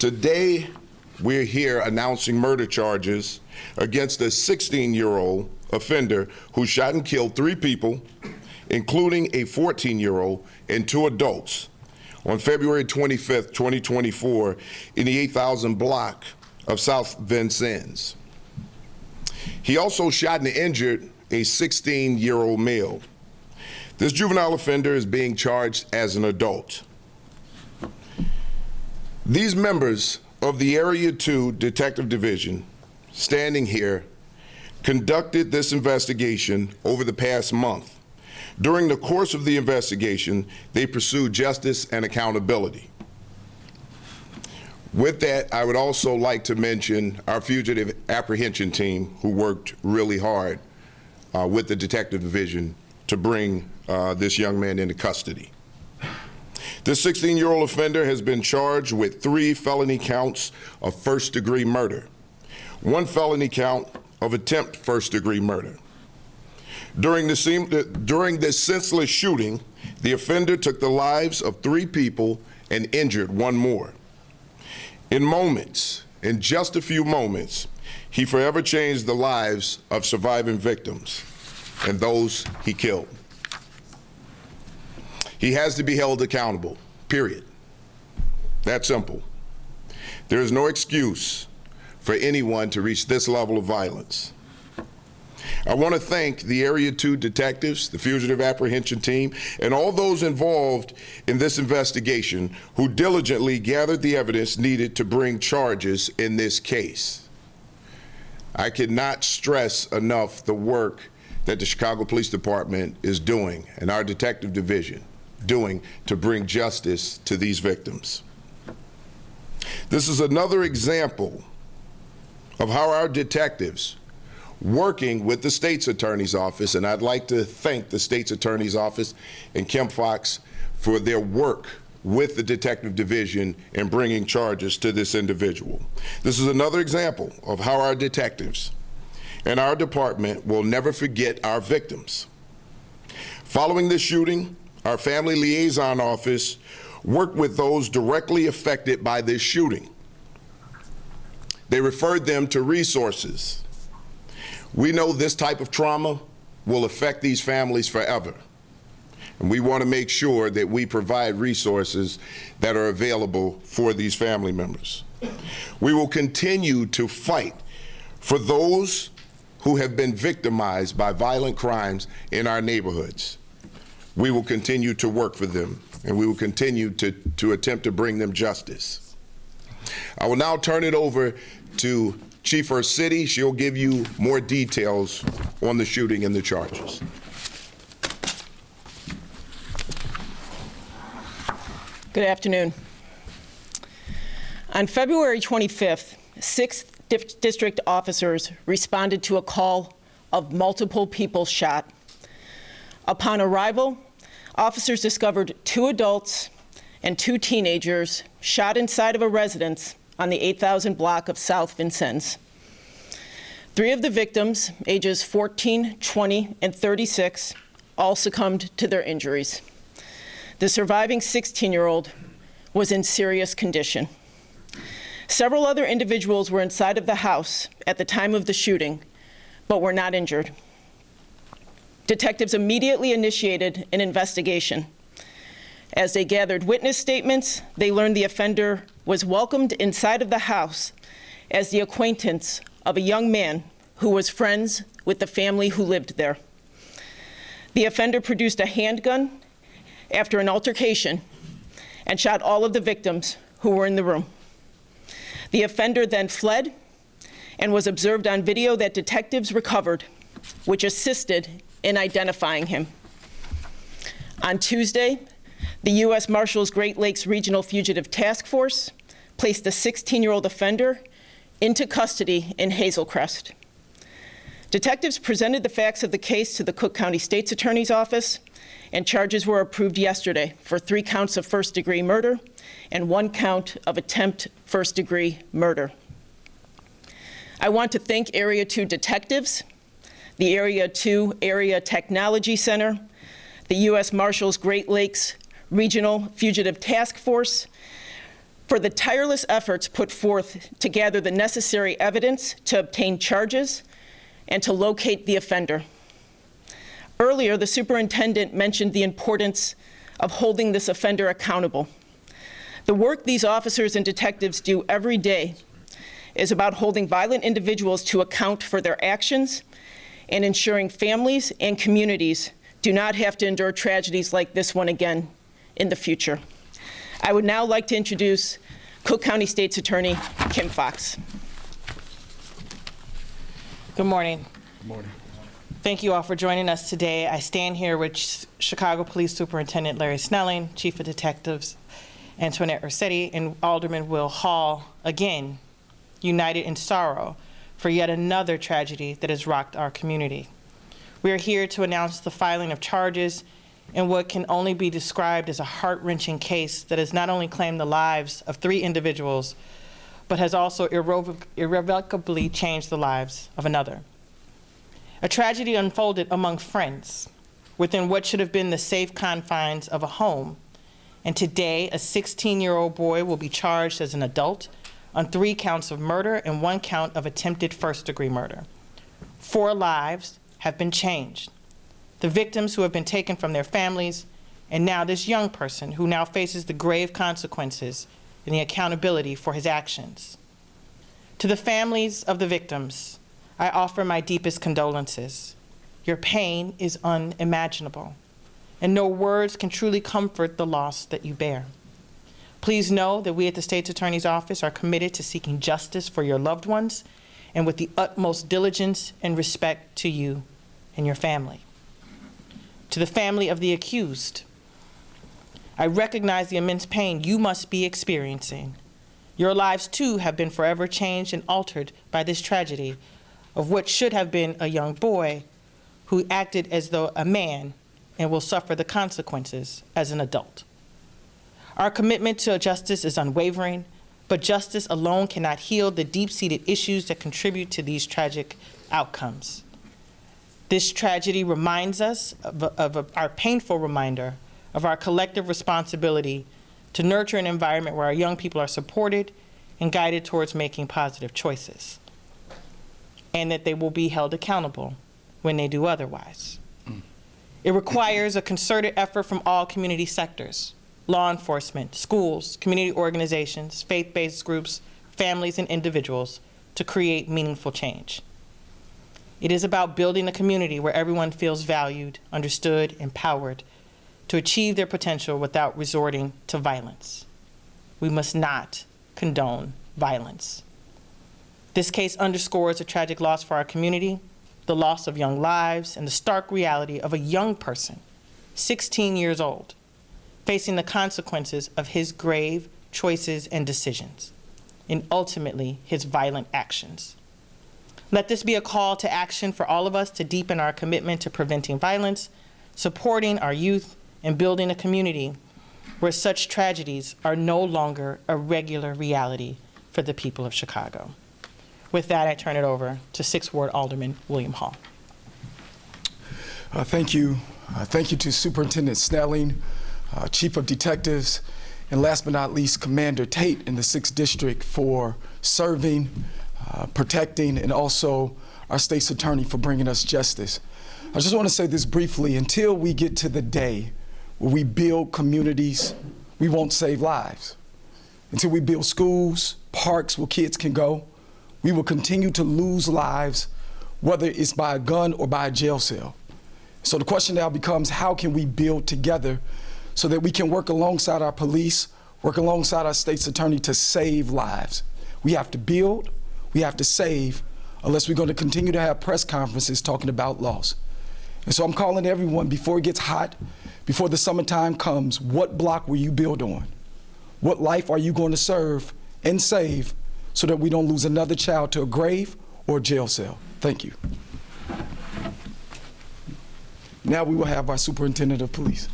Today, we're here announcing murder charges against a 16-year-old offender who shot and killed 3 people, including a 14-year-old and 2 adults, on February 25th, 2024, in the 8000 block of South Vincennes. He also shot and injured a 16-year-old male. This juvenile offender is being charged as an adult. These members of the Area 2 Detective Division, standing here, conducted this investigation over the past month. During the course of the investigation, they pursued justice and accountability. With that, I would also like to mention our fugitive apprehension team, who worked really hard with the Detective Division to bring this young man into custody. This 16-year-old offender has been charged with 3 felony counts of first-degree murder, 1 felony count of attempt first-degree murder. During this senseless shooting, the offender took the lives of 3 people and injured 1 more. In just a few moments, he forever changed the lives of surviving victims and those he killed. He has to be held accountable, period. That simple. There is no excuse for anyone to reach this level of violence. I want to thank the Area 2 detectives, the fugitive apprehension team, and all those involved in this investigation who diligently gathered the evidence needed to bring charges in this case. I cannot stress enough the work that the Chicago Police Department is doing and our detective division doing to bring justice to these victims. This is another example of how our detectives, working with the state's attorney's office, and I'd like to thank the state's attorney's office and Kim Fox for their work with the detective division in bringing charges to this individual. This is another example of how our detectives and our department will never forget our victims. Following this shooting, our family liaison office worked with those directly affected by this shooting. They referred them to resources. We know this type of trauma will affect these families forever, and we want to make sure that we provide resources that are available for these family members. We will continue to fight for those who have been victimized by violent crimes in our neighborhoods. We will continue to work for them, and we will continue to attempt to bring them justice. I will now turn it over to Chief City. She'll give you more details on the shooting and the charges. Good afternoon. On February 25th, 6th District officers responded to a call of multiple people shot. Upon arrival, officers discovered 2 adults and 2 teenagers shot inside of a residence on the 8000 block of South Vincennes. 3 of the victims, ages 14, 20, and 36, all succumbed to their injuries. The surviving 16-year-old was in serious condition. Several other individuals were inside of the house at the time of the shooting, but were not injured. Detectives immediately initiated an investigation. As they gathered witness statements, they learned the offender was welcomed inside of the house as the acquaintance of a young man who was friends with the family who lived there. The offender produced a handgun after an altercation and shot all of the victims who were in the room. The offender then fled and was observed on video that detectives recovered, which assisted in identifying him. On Tuesday, the U.S. Marshals Great Lakes Regional Fugitive Task Force placed the 16-year-old offender into custody in Hazel Crest. Detectives presented the facts of the case to the Cook County State's Attorney's Office, and charges were approved yesterday for 3 counts of first-degree murder and 1 count of attempt first-degree murder. I want to thank Area 2 detectives, the Area 2 Area Technology Center, the U.S. Marshals Great Lakes Regional Fugitive Task Force, for the tireless efforts put forth to gather the necessary evidence to obtain charges and to locate the offender. Earlier, the superintendent mentioned the importance of holding this offender accountable. The work these officers and detectives do every day is about holding violent individuals to account for their actions and ensuring families and communities do not have to endure tragedies like this one again in the future. I would now like to introduce Cook County State's Attorney Kim Fox. Good morning. Good morning. Thank you all for joining us today. I stand here with Chicago Police Superintendent Larry Snelling, Chief of Detectives Antoinette Ursetti, and Alderman Will Hall, again, united in sorrow for yet another tragedy that has rocked our community. We are here to announce the filing of charges in what can only be described as a heart-wrenching case that has not only claimed the lives of 3 individuals, but has also irrevocably changed the lives of another. A tragedy unfolded among friends within what should have been the safe confines of a home. And today, a 16-year-old boy will be charged as an adult on 3 counts of murder and 1 count of attempted first-degree murder. 4 lives have been changed. The victims who have been taken from their families, and now this young person who now faces the grave consequences and the accountability for his actions. To the families of the victims, I offer my deepest condolences. Your pain is unimaginable, and no words can truly comfort the loss that you bear. Please know that we at the State's Attorney's Office are committed to seeking justice for your loved ones and with the utmost diligence and respect to you and your family. To the family of the accused, I recognize the immense pain you must be experiencing. Your lives too have been forever changed and altered by this tragedy of what should have been a young boy who acted as though a man and will suffer the consequences as an adult. Our commitment to justice is unwavering, but justice alone cannot heal the deep-seated issues that contribute to these tragic outcomes. This tragedy reminds us of our painful reminder of our collective responsibility to nurture an environment where our young people are supported and guided towards making positive choices, and that they will be held accountable when they do otherwise. It requires a concerted effort from all community sectors, law enforcement, schools, community organizations, faith-based groups, families, and individuals to create meaningful change. It is about building a community where everyone feels valued, understood, empowered to achieve their potential without resorting to violence. We must not condone violence. This case underscores a tragic loss for our community, the loss of young lives, and the stark reality of a young person, 16 years old, facing the consequences of his grave choices and decisions, and ultimately his violent actions. Let this be a call to action for all of us to deepen our commitment to preventing violence, supporting our youth, and building a community where such tragedies are no longer a regular reality for the people of Chicago. With that, I turn it over to 6th Ward Alderman William Hall. Thank you. Thank you to Superintendent Snelling, Chief of Detectives, and last but not least, Commander Tate in the 6th District for serving, protecting, and also our state's attorney for bringing us justice. I just want to say this briefly. Until we get to the day where we build communities, we won't save lives. Until we build schools, parks where kids can go, we will continue to lose lives, whether it's by a gun or by a jail cell. So the question now becomes, how can we build together so that we can work alongside our police, work alongside our state's attorney to save lives? We have to build, we have to save, unless we're going to continue to have press conferences talking about loss. And so I'm calling everyone, before it gets hot, before the summertime comes, what block will you build on? What life are you going to serve and save so that we don't lose another child to a grave or a jail cell? Thank you. Now we will have our Superintendent of Police.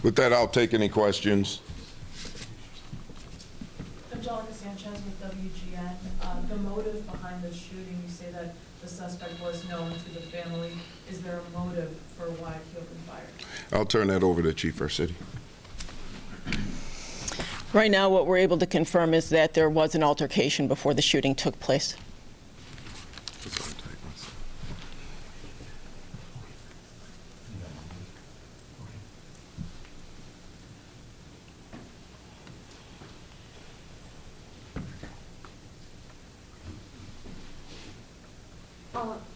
With that, I'll take any questions. Angelica Sanchez with WGN. The motive behind the shooting, you say that the suspect was known to the family. Is there a motive for why he opened fire? I'll turn that over to Chief Ursetti. Right now, what we're able to confirm is that there was an altercation before the shooting took place.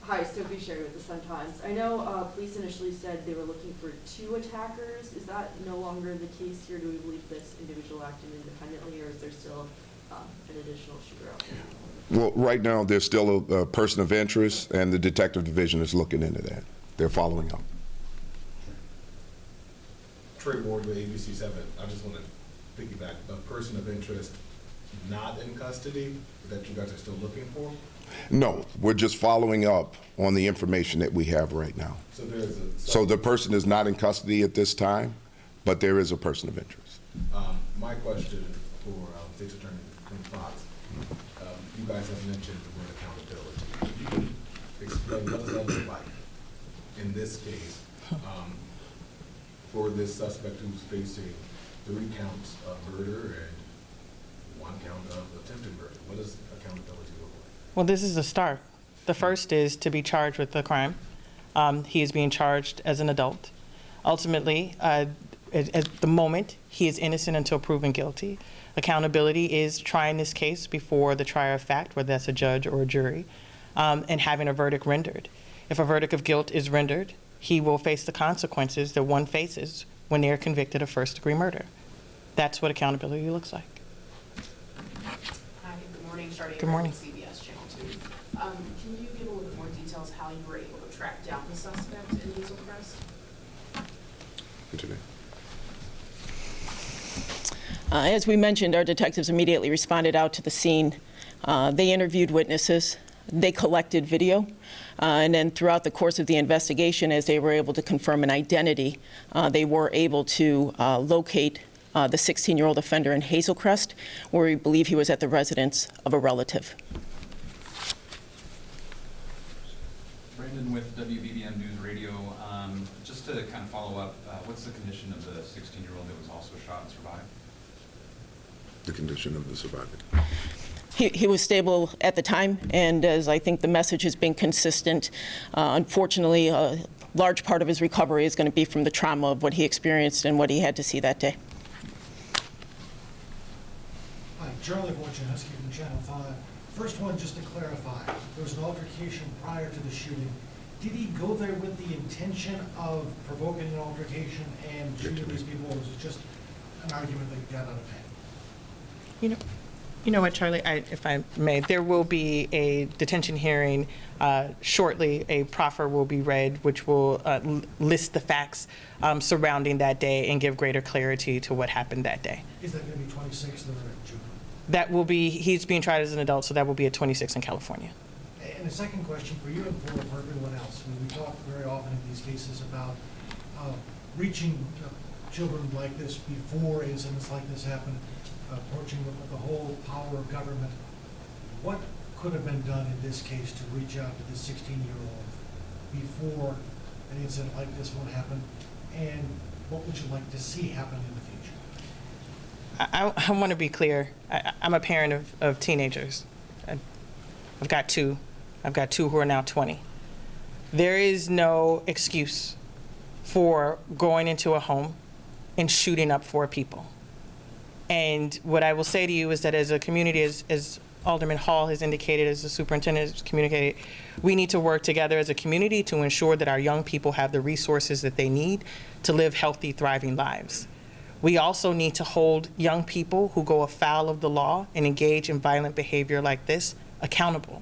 Hi, Sophie Sherry with the Sun-Times. I know police initially said they were looking for 2 attackers. Is that no longer the case here? Do we believe this individual acted independently, or is there still an additional shooter out there? Well, right now, there's still a person of interest, and the detective division is looking into that. They're following up. Trey Ward with ABC 7. I just want to piggyback. A person of interest not in custody that you guys are still looking for? No, we're just following up on the information that we have right now. So there's a... So the person is not in custody at this time, but there is a person of interest. My question for State's Attorney Clint Fox, you guys have mentioned the word accountability. You can explain what does that look like in this case for this suspect who's facing 3 counts of murder and 1 count of attempted murder? What does accountability look like? Well, this is a start. The first is to be charged with the crime. He is being charged as an adult. Ultimately, at the moment, he is innocent until proven guilty. Accountability is trying this case before the trier of fact, whether that's a judge or a jury, and having a verdict rendered. If a verdict of guilt is rendered, he will face the consequences that one faces when they are convicted of first-degree murder. That's what accountability looks like. Hi, good morning. Charlie. Good morning. CBS Channel 2. Can you give a little bit more details how you were able to track down the suspect in Hazel Crest? As we mentioned, our detectives immediately responded out to the scene. They interviewed witnesses. They collected video. And then throughout the course of the investigation, as they were able to confirm an identity, they were able to locate the 16-year-old offender in Hazel Crest, where we believe he was at the residence of a relative. Brandon with WBBM News Radio. Just to kind of follow up, what's the condition of the 16-year-old that was also shot and survived? The condition of the survivor. He was stable at the time, and as I think the message has been consistent, unfortunately, a large part of his recovery is going to be from the trauma of what he experienced and what he had to see that day. Hi, Charlie Wojciechowski from Channel 5. First one, just to clarify, there was an altercation prior to the shooting. Did he go there with the intention of provoking an altercation and shooting these people, or was it just an argument that got out of hand? You know what, Charlie, if I may, there will be a detention hearing shortly. A proffer will be read, which will list the facts surrounding that day and give greater clarity to what happened that day. Is that going to be 26th or June? That will be, he's being tried as an adult, so that will be at 26 in California. And a second question for you and for everyone else. We talk very often in these cases about reaching children like this before incidents like this happen, approaching the whole power of government. What could have been done in this case to reach out to the 16-year-old before an incident like this one happened? And what would you like to see happen in the future? I want to be clear. I'm a parent of teenagers. I've got 2. I've got 2 who are now 20. There is no excuse for going into a home and shooting up 4 people. And what I will say to you is that as a community, as Alderman Hall has indicated, as the superintendent has communicated, we need to work together as a community to ensure that our young people have the resources that they need to live healthy, thriving lives. We also need to hold young people who go afoul of the law and engage in violent behavior like this accountable.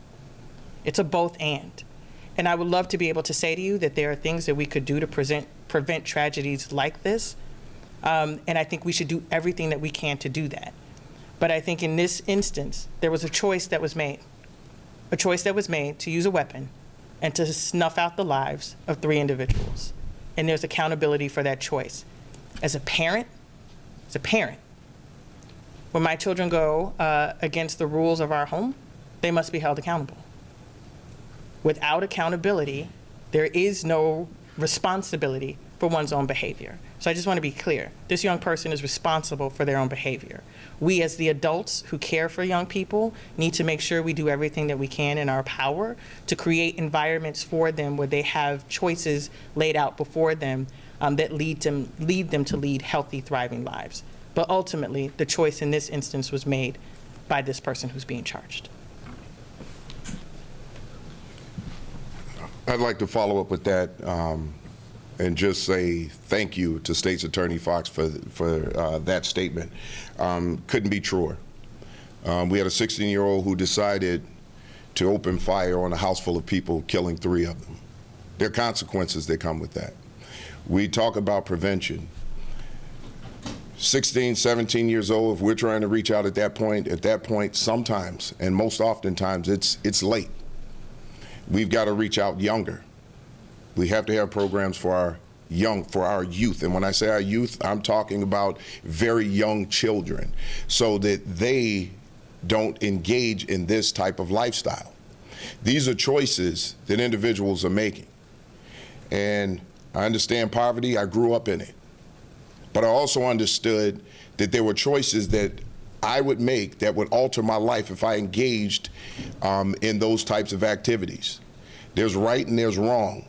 It's a both and. And I would love to be able to say to you that there are things that we could do to prevent tragedies like this. And I think we should do everything that we can to do that. But I think in this instance, there was a choice that was made. A choice that was made to use a weapon and to snuff out the lives of 3 individuals. And there's accountability for that choice. As a parent, when my children go against the rules of our home, they must be held accountable. Without accountability, there is no responsibility for one's own behavior. So I just want to be clear. This young person is responsible for their own behavior. We as the adults who care for young people need to make sure we do everything that we can in our power to create environments for them where they have choices laid out before them that lead them to lead healthy, thriving lives. But ultimately, the choice in this instance was made by this person who's being charged. I'd like to follow up with that and just say thank you to State's Attorney Fox for that statement. Couldn't be truer. We had a 16-year-old who decided to open fire on a house full of people, killing 3 of them. There are consequences that come with that. We talk about prevention. 16, 17 years old, if we're trying to reach out at that point, sometimes, and most oftentimes, it's late. We've got to reach out younger. We have to have programs for our youth. And when I say our youth, I'm talking about very young children, so that they don't engage in this type of lifestyle. These are choices that individuals are making. And I understand poverty, I grew up in it. But I also understood that there were choices that I would make that would alter my life if I engaged in those types of activities. There's right and there's wrong.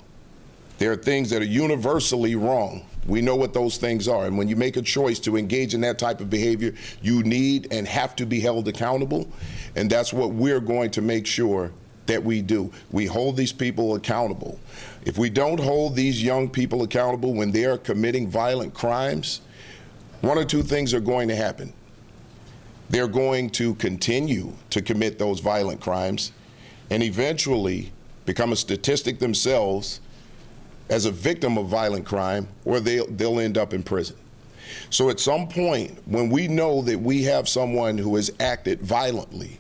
There are things that are universally wrong. We know what those things are. And when you make a choice to engage in that type of behavior, you need and have to be held accountable. And that's what we're going to make sure that we do. We hold these people accountable. If we don't hold these young people accountable when they are committing violent crimes, one or two things are going to happen. They're going to continue to commit those violent crimes and eventually become a statistic themselves as a victim of violent crime, or they'll end up in prison. So at some point, when we know that we have someone who has acted violently,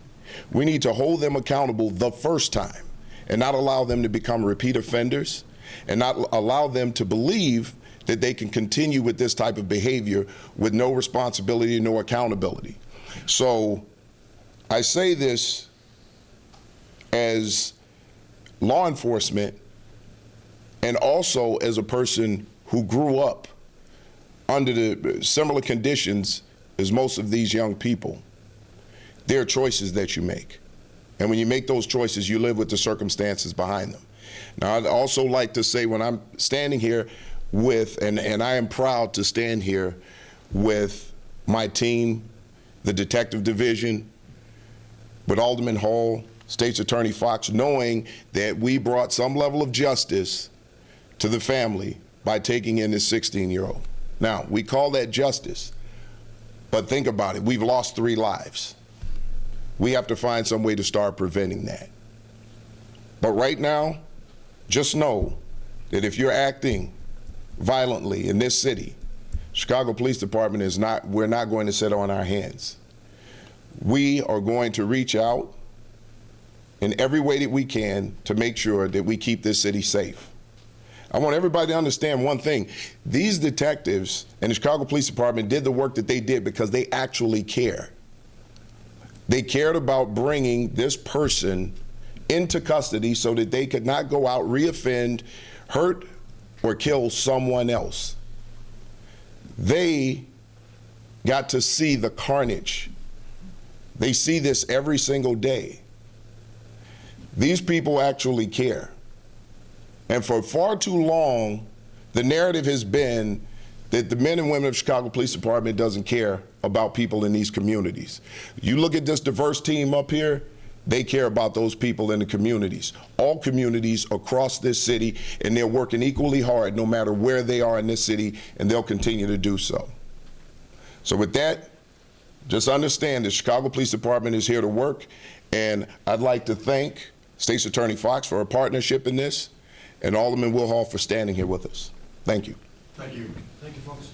we need to hold them accountable the first time and not allow them to become repeat offenders and not allow them to believe that they can continue with this type of behavior with no responsibility, no accountability. So I say this as law enforcement and also as a person who grew up under the similar conditions as most of these young people. There are choices that you make. And when you make those choices, you live with the circumstances behind them. Now, I'd also like to say when I'm standing here with, and I am proud to stand here with my team, the Detective Division, with Alderman Hall, State's Attorney Fox, knowing that we brought some level of justice to the family by taking in this 16-year-old. Now, we call that justice, but think about it. We've lost 3 lives. We have to find some way to start preventing that. But right now, just know that if you're acting violently in this city, Chicago Police Department is not, we're not going to sit on our hands. We are going to reach out in every way that we can to make sure that we keep this city safe. I want everybody to understand one thing. These detectives and the Chicago Police Department did the work that they did because they actually care. They cared about bringing this person into custody so that they could not go out, reoffend, hurt, or kill someone else. They got to see the carnage. They see this every single day. These people actually care. And for far too long, the narrative has been that the men and women of Chicago Police Department doesn't care about people in these communities. You look at this diverse team up here, they care about those people in the communities, all communities across this city, and they're working equally hard no matter where they are in this city, and they'll continue to do so. So with that, just understand the Chicago Police Department is here to work, and I'd like to thank State's Attorney Fox for her partnership in this, and Alderman Will Hall for standing here with us. Thank you. Thank you. Thank you, folks.